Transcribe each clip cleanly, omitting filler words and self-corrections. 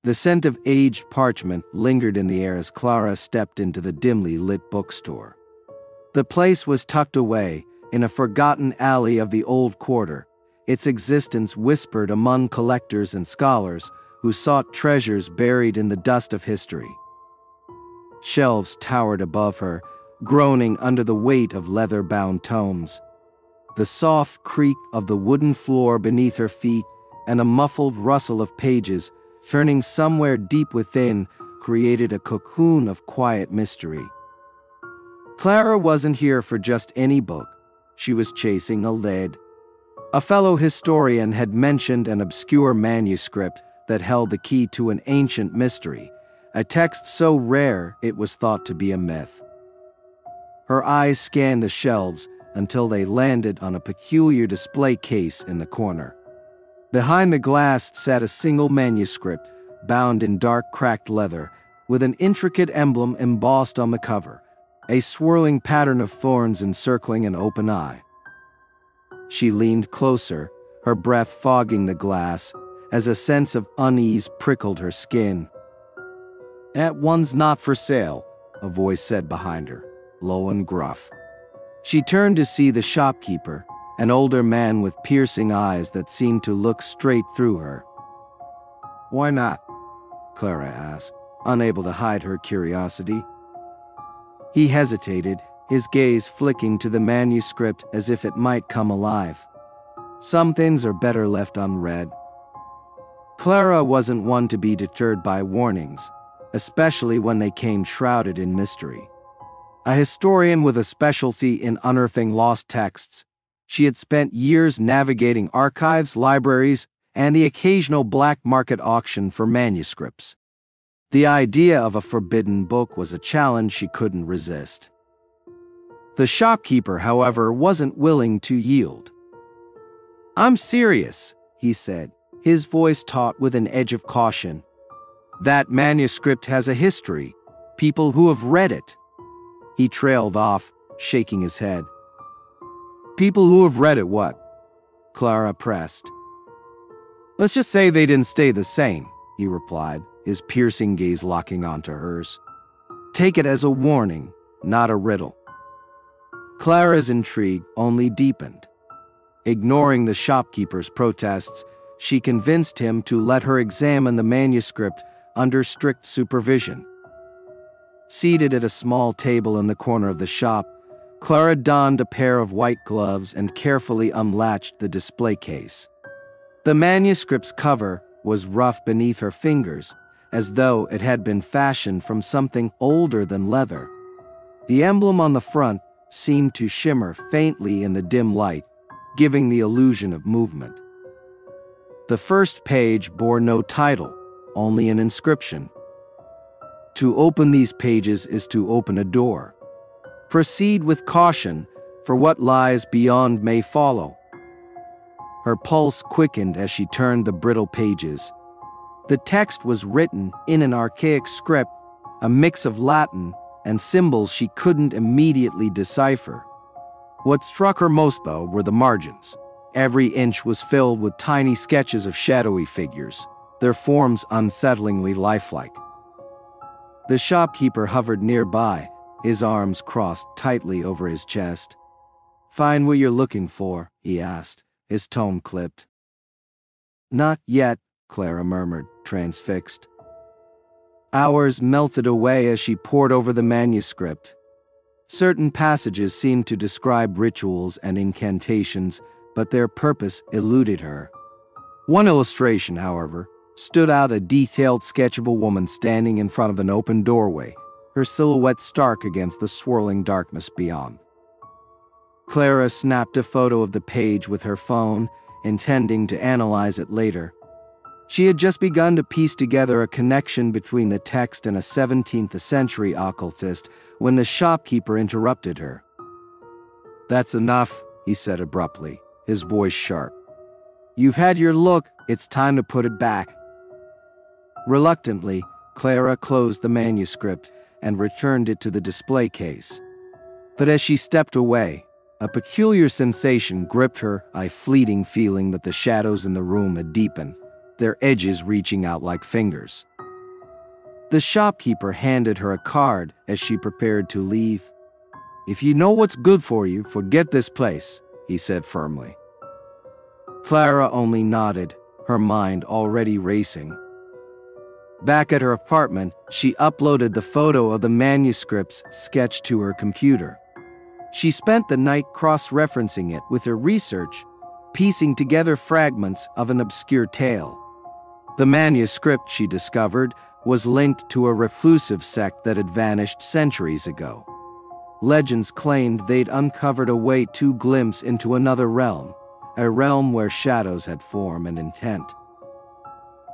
The scent of aged parchment lingered in the air as Clara stepped into the dimly lit bookstore. The place was tucked away, in a forgotten alley of the old quarter, its existence whispered among collectors and scholars who sought treasures buried in the dust of history. Shelves towered above her, groaning under the weight of leather-bound tomes. The soft creak of the wooden floor beneath her feet and a muffled rustle of pages, turning somewhere deep within, created a cocoon of quiet mystery. Clara wasn't here for just any book. She was chasing a lead. A fellow historian had mentioned an obscure manuscript that held the key to an ancient mystery, a text so rare it was thought to be a myth. Her eyes scanned the shelves until they landed on a peculiar display case in the corner. Behind the glass sat a single manuscript, bound in dark cracked leather, with an intricate emblem embossed on the cover, a swirling pattern of thorns encircling an open eye. She leaned closer, her breath fogging the glass, as a sense of unease prickled her skin. "That one's not for sale," a voice said behind her, low and gruff. She turned to see the shopkeeper, an older man with piercing eyes that seemed to look straight through her. "Why not?" Clara asked, unable to hide her curiosity. He hesitated, his gaze flicking to the manuscript as if it might come alive. Some things are better left unread. Clara wasn't one to be deterred by warnings, especially when they came shrouded in mystery. A historian with a specialty in unearthing lost texts, she had spent years navigating archives, libraries, and the occasional black market auction for manuscripts. The idea of a forbidden book was a challenge she couldn't resist. The shopkeeper, however, wasn't willing to yield. "I'm serious," he said, his voice taut with an edge of caution. "That manuscript has a history, people who have read it." He trailed off, shaking his head. "People who have read it what?" Clara pressed. "Let's just say they didn't stay the same," he replied, his piercing gaze locking onto hers. "Take it as a warning, not a riddle." Clara's intrigue only deepened. Ignoring the shopkeeper's protests, she convinced him to let her examine the manuscript under strict supervision. Seated at a small table in the corner of the shop, Clara donned a pair of white gloves and carefully unlatched the display case. The manuscript's cover was rough beneath her fingers, as though it had been fashioned from something older than leather. The emblem on the front seemed to shimmer faintly in the dim light, giving the illusion of movement. The first page bore no title, only an inscription. "To open these pages is to open a door. Proceed with caution, for what lies beyond may follow." Her pulse quickened as she turned the brittle pages. The text was written in an archaic script, a mix of Latin and symbols she couldn't immediately decipher. What struck her most, though, were the margins. Every inch was filled with tiny sketches of shadowy figures, their forms unsettlingly lifelike. The shopkeeper hovered nearby, his arms crossed tightly over his chest. "Find what you're looking for?" he asked, his tone clipped. "Not yet," Clara murmured, transfixed. Hours melted away as she pored over the manuscript. Certain passages seemed to describe rituals and incantations, but their purpose eluded her. One illustration, however, stood out, a detailed sketch of a woman standing in front of an open doorway, her silhouette stark against the swirling darkness beyond. Clara snapped a photo of the page with her phone, intending to analyze it later. She had just begun to piece together a connection between the text and a 17th century occultist when the shopkeeper interrupted her. "That's enough," he said abruptly, his voice sharp. "You've had your look, it's time to put it back." Reluctantly, Clara closed the manuscript and returned it to the display case. But as she stepped away, a peculiar sensation gripped her, a fleeting feeling that the shadows in the room had deepened, their edges reaching out like fingers. The shopkeeper handed her a card as she prepared to leave. "If you know what's good for you, forget this place," he said firmly. Clara only nodded, her mind already racing. Back at her apartment, she uploaded the photo of the manuscript's sketch to her computer. She spent the night cross-referencing it with her research, piecing together fragments of an obscure tale. The manuscript, she discovered, was linked to a reclusive sect that had vanished centuries ago. Legends claimed they'd uncovered a way to glimpse into another realm, a realm where shadows had form and intent.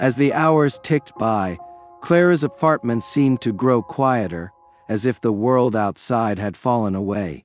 As the hours ticked by, Clara's apartment seemed to grow quieter, as if the world outside had fallen away.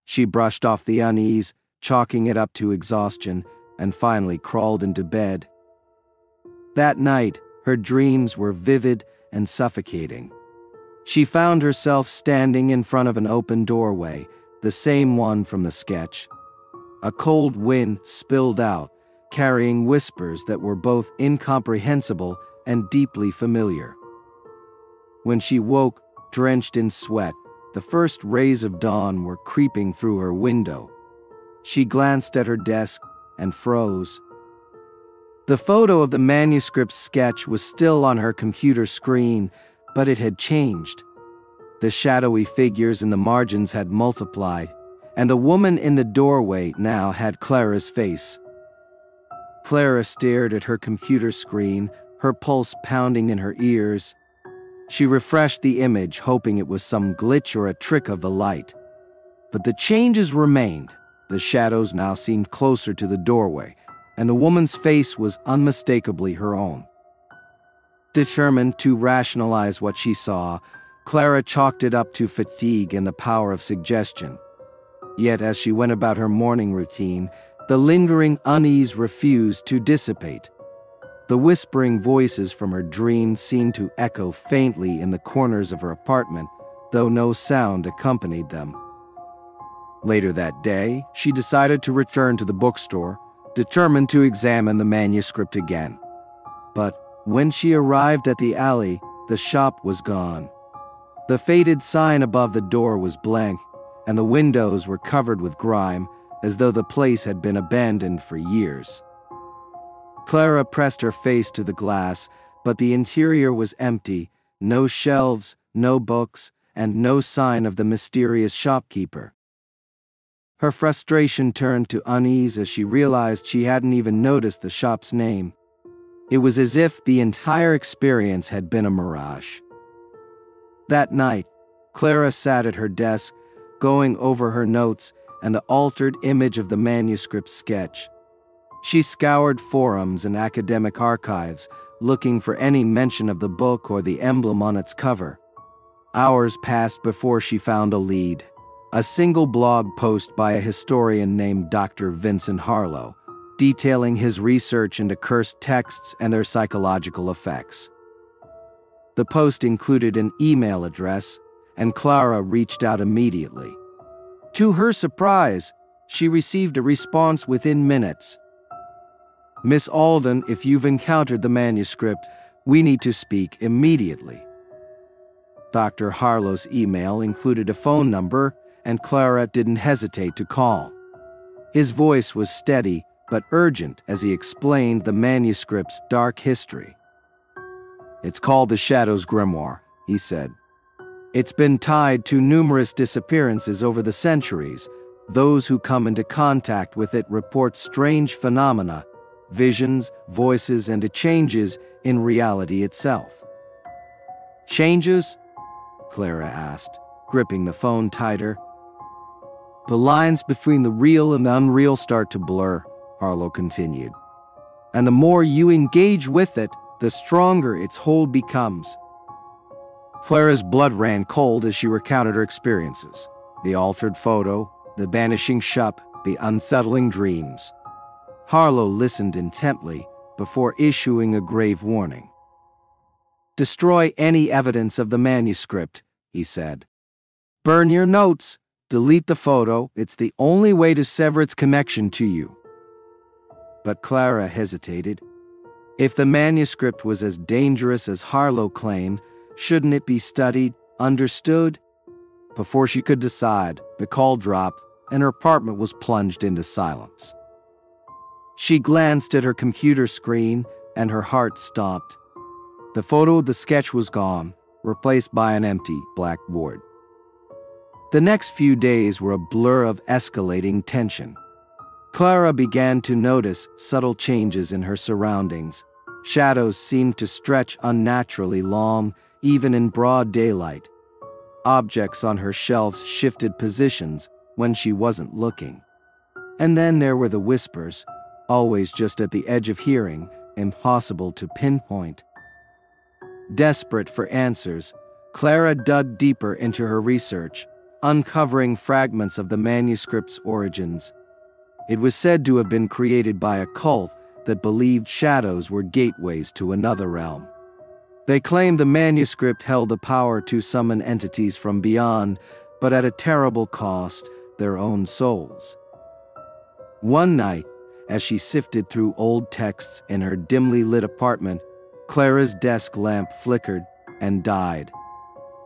She brushed off the unease, chalking it up to exhaustion, and finally crawled into bed. That night, her dreams were vivid and suffocating. She found herself standing in front of an open doorway, the same one from the sketch. A cold wind spilled out, carrying whispers that were both incomprehensible and deeply familiar. When she woke, drenched in sweat, the first rays of dawn were creeping through her window. She glanced at her desk and froze. The photo of the manuscript sketch was still on her computer screen, but it had changed. The shadowy figures in the margins had multiplied, and the woman in the doorway now had Clara's face. Clara stared at her computer screen, her pulse pounding in her ears. She refreshed the image, hoping it was some glitch or a trick of the light. But the changes remained. The shadows now seemed closer to the doorway, and the woman's face was unmistakably her own. Determined to rationalize what she saw, Clara chalked it up to fatigue and the power of suggestion. Yet as she went about her morning routine, the lingering unease refused to dissipate. The whispering voices from her dream seemed to echo faintly in the corners of her apartment, though no sound accompanied them. Later that day, she decided to return to the bookstore, determined to examine the manuscript again. But when she arrived at the alley, the shop was gone. The faded sign above the door was blank, and the windows were covered with grime, as though the place had been abandoned for years. Clara pressed her face to the glass, but the interior was empty, no shelves, no books, and no sign of the mysterious shopkeeper. Her frustration turned to unease as she realized she hadn't even noticed the shop's name. It was as if the entire experience had been a mirage. That night, Clara sat at her desk, going over her notes and the altered image of the manuscript sketch. She scoured forums and academic archives, looking for any mention of the book or the emblem on its cover. Hours passed before she found a lead. A single blog post by a historian named Dr. Vincent Harlow, detailing his research into cursed texts and their psychological effects. The post included an email address, and Clara reached out immediately. To her surprise, she received a response within minutes. "Miss Alden, if you've encountered the manuscript, we need to speak immediately." Dr. Harlow's email included a phone number, and Clara didn't hesitate to call. His voice was steady but urgent as he explained the manuscript's dark history. "It's called the Shadow's Grimoire," he said. "It's been tied to numerous disappearances over the centuries. Those who come into contact with it report strange phenomena, visions, voices, and changes in reality itself." "Changes?" Clara asked, gripping the phone tighter. "The lines between the real and the unreal start to blur," Harlow continued. "And the more you engage with it, the stronger its hold becomes." Clara's blood ran cold as she recounted her experiences. The altered photo, the vanishing shop, the unsettling dreams. Harlow listened intently before issuing a grave warning. "Destroy any evidence of the manuscript," he said. "Burn your notes. Delete the photo. It's the only way to sever its connection to you." But Clara hesitated. If the manuscript was as dangerous as Harlow claimed, Shouldn't it be studied, understood? Before she could decide, the call dropped, and her apartment was plunged into silence. She glanced at her computer screen, and her heart stopped. The photo of the sketch was gone, replaced by an empty black void. The next few days were a blur of escalating tension. Clara began to notice subtle changes in her surroundings. Shadows seemed to stretch unnaturally long, even in broad daylight. Objects on her shelves shifted positions when she wasn't looking. And then there were the whispers, always just at the edge of hearing, impossible to pinpoint. Desperate for answers, Clara dug deeper into her research, uncovering fragments of the manuscript's origins. It was said to have been created by a cult that believed shadows were gateways to another realm. They claimed the manuscript held the power to summon entities from beyond, but at a terrible cost, their own souls. One night, as she sifted through old texts in her dimly lit apartment, Clara's desk lamp flickered and died.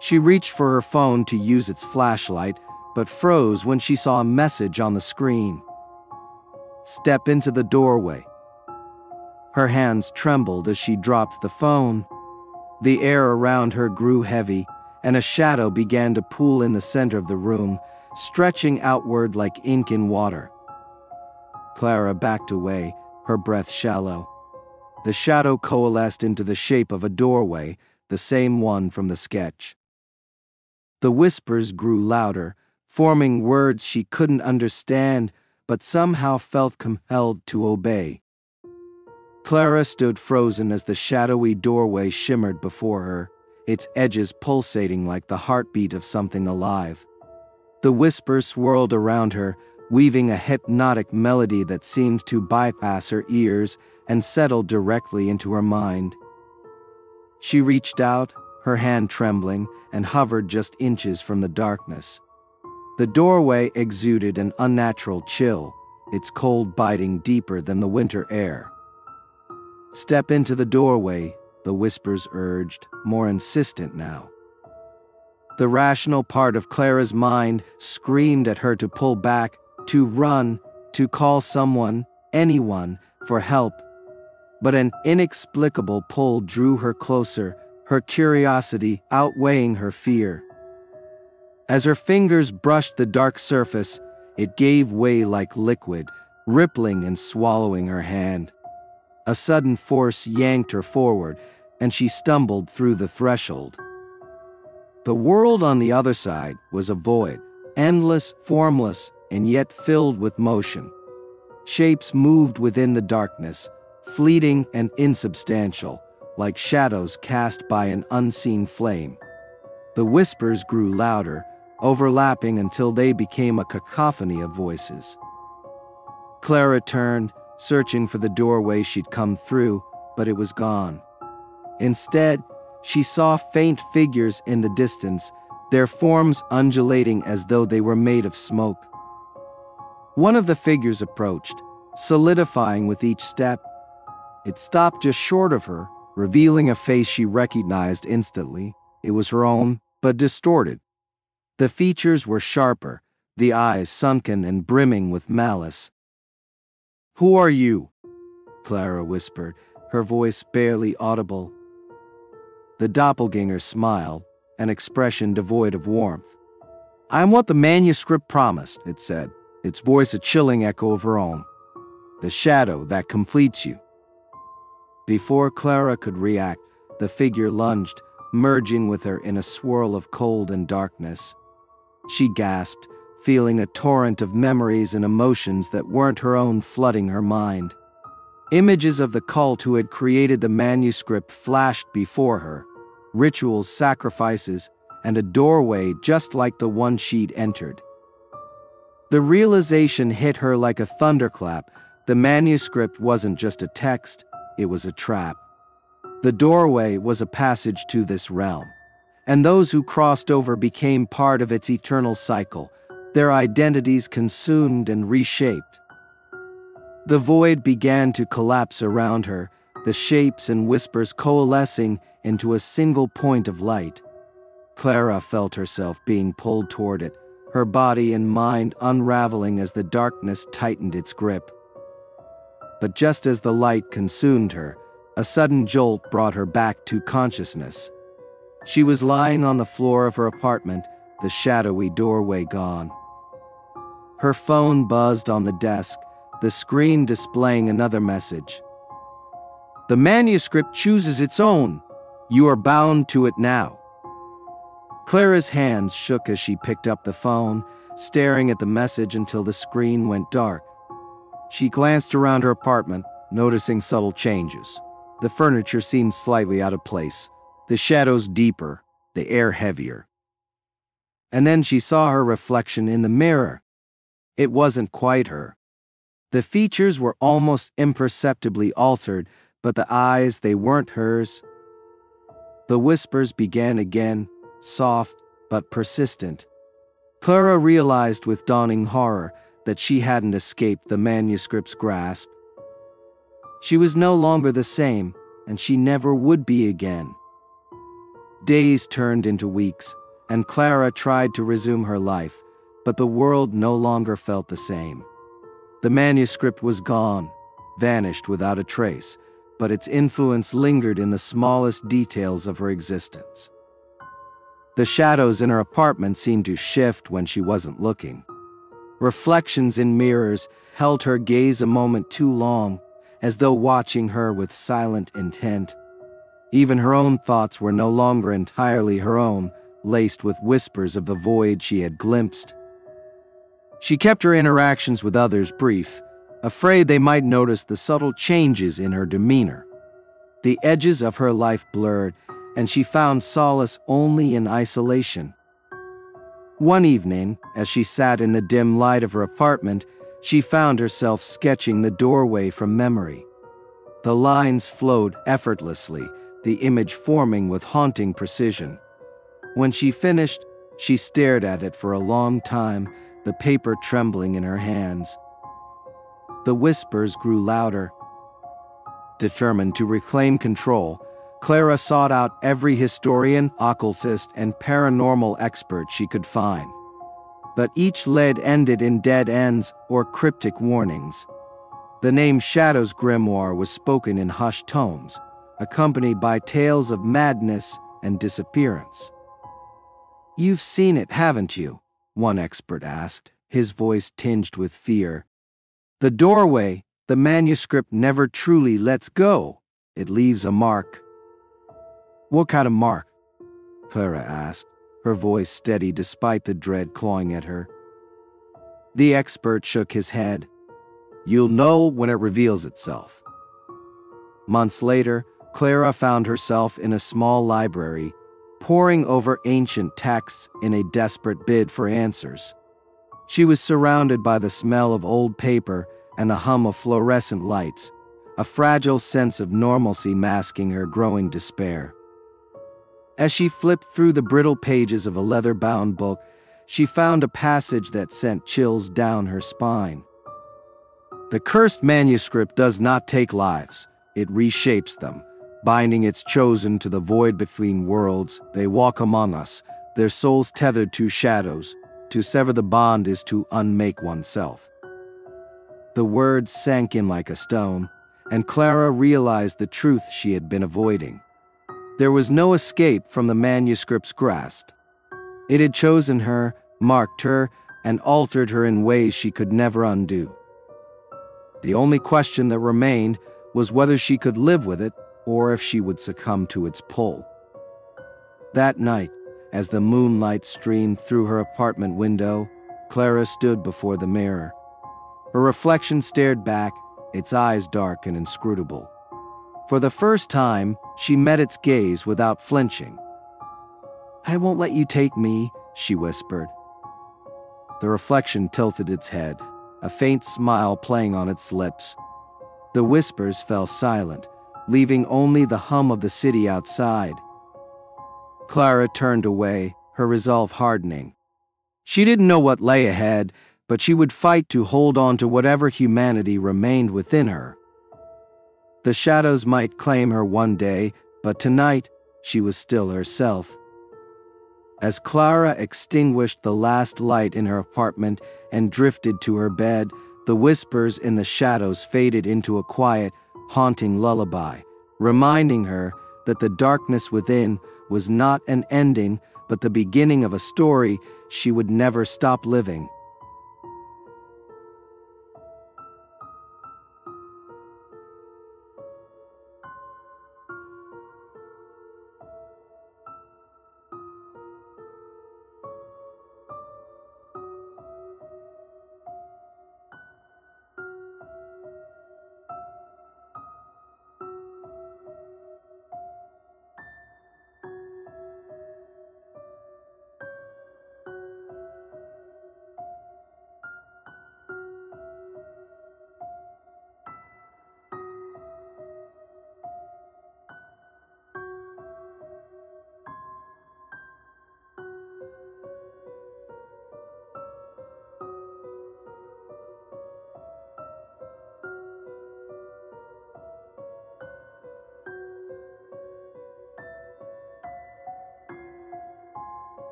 She reached for her phone to use its flashlight, but froze when she saw a message on the screen. "Step into the doorway." Her hands trembled as she dropped the phone. The air around her grew heavy, and a shadow began to pool in the center of the room, stretching outward like ink in water. Clara backed away, her breath shallow. The shadow coalesced into the shape of a doorway, the same one from the sketch. The whispers grew louder, forming words she couldn't understand, but somehow felt compelled to obey. Clara stood frozen as the shadowy doorway shimmered before her, its edges pulsating like the heartbeat of something alive. The whispers swirled around her, weaving a hypnotic melody that seemed to bypass her ears and settle directly into her mind. She reached out, her hand trembling, and hovered just inches from the darkness. The doorway exuded an unnatural chill, its cold biting deeper than the winter air. "Step into the doorway," the whispers urged, more insistent now. The rational part of Clara's mind screamed at her to pull back, to run, to call someone, anyone, for help. But an inexplicable pull drew her closer, her curiosity outweighing her fear. As her fingers brushed the dark surface, it gave way like liquid, rippling and swallowing her hand. A sudden force yanked her forward, and she stumbled through the threshold. The world on the other side was a void, endless, formless, and yet filled with motion. Shapes moved within the darkness, fleeting and insubstantial, like shadows cast by an unseen flame. The whispers grew louder, overlapping until they became a cacophony of voices. Clara turned, searching for the doorway she'd come through, but it was gone. Instead, she saw faint figures in the distance, their forms undulating as though they were made of smoke. One of the figures approached, solidifying with each step. It stopped just short of her, revealing a face she recognized instantly. It was her own, but distorted. The features were sharper, the eyes sunken and brimming with malice. "Who are you?" Clara whispered, her voice barely audible. The doppelganger smiled, an expression devoid of warmth. "I am what the manuscript promised," it said, its voice a chilling echo of her own. "The shadow that completes you." Before Clara could react, the figure lunged, merging with her in a swirl of cold and darkness. She gasped, feeling a torrent of memories and emotions that weren't her own flooding her mind. Images of the cult who had created the manuscript flashed before her, rituals, sacrifices, and a doorway just like the one she'd entered. The realization hit her like a thunderclap. The manuscript wasn't just a text, it was a trap. The doorway was a passage to this realm, and those who crossed over became part of its eternal cycle, their identities consumed and reshaped. The void began to collapse around her, the shapes and whispers coalescing into a single point of light. Clara felt herself being pulled toward it, her body and mind unraveling as the darkness tightened its grip. But just as the light consumed her, a sudden jolt brought her back to consciousness. She was lying on the floor of her apartment, the shadowy doorway gone. Her phone buzzed on the desk, the screen displaying another message. "The manuscript chooses its own. You are bound to it now." Clara's hands shook as she picked up the phone, staring at the message until the screen went dark. She glanced around her apartment, noticing subtle changes. The furniture seemed slightly out of place, the shadows deeper, the air heavier. And then she saw her reflection in the mirror. It wasn't quite her. The features were almost imperceptibly altered, but the eyes, they weren't hers. The whispers began again, soft but persistent. Clara realized with dawning horror that she hadn't escaped the manuscript's grasp. She was no longer the same, and she never would be again. Days turned into weeks, and Clara tried to resume her life, but the world no longer felt the same. The manuscript was gone, vanished without a trace, but its influence lingered in the smallest details of her existence. The shadows in her apartment seemed to shift when she wasn't looking. Reflections in mirrors held her gaze a moment too long, as though watching her with silent intent. Even her own thoughts were no longer entirely her own, laced with whispers of the void she had glimpsed. She kept her interactions with others brief, afraid they might notice the subtle changes in her demeanor. The edges of her life blurred, and she found solace only in isolation. One evening, as she sat in the dim light of her apartment, she found herself sketching the doorway from memory. The lines flowed effortlessly, the image forming with haunting precision. When she finished, she stared at it for a long time, the paper trembling in her hands. The whispers grew louder. Determined to reclaim control, Clara sought out every historian, occultist, and paranormal expert she could find. But each lead ended in dead ends or cryptic warnings. The name Shadow's grimoire was spoken in hushed tones, accompanied by tales of madness and disappearance. "You've seen it, haven't you?" one expert asked, his voice tinged with fear. "The doorway, the manuscript never truly lets go. It leaves a mark." "What kind of mark?" Clara asked, her voice steady despite the dread clawing at her. The expert shook his head. "You'll know when it reveals itself." Months later, Clara found herself in a small library, poring over ancient texts in a desperate bid for answers. She was surrounded by the smell of old paper and the hum of fluorescent lights, a fragile sense of normalcy masking her growing despair. As she flipped through the brittle pages of a leather-bound book, she found a passage that sent chills down her spine. "The cursed manuscript does not take lives, it reshapes them. Binding its chosen to the void between worlds, they walk among us, their souls tethered to shadows. To sever the bond is to unmake oneself." The words sank in like a stone, and Clara realized the truth she had been avoiding. There was no escape from the manuscript's grasp. It had chosen her, marked her, and altered her in ways she could never undo. The only question that remained was whether she could live with it or if she would succumb to its pull. That night, as the moonlight streamed through her apartment window, Clara stood before the mirror. Her reflection stared back, its eyes dark and inscrutable. For the first time, she met its gaze without flinching. "I won't let you take me," she whispered. The reflection tilted its head, a faint smile playing on its lips. The whispers fell silent, leaving only the hum of the city outside. Clara turned away, her resolve hardening. She didn't know what lay ahead, but she would fight to hold on to whatever humanity remained within her. The shadows might claim her one day, but tonight, she was still herself. As Clara extinguished the last light in her apartment and drifted to her bed, the whispers in the shadows faded into a quiet, haunting lullaby, reminding her that the darkness within was not an ending, but the beginning of a story she would never stop living.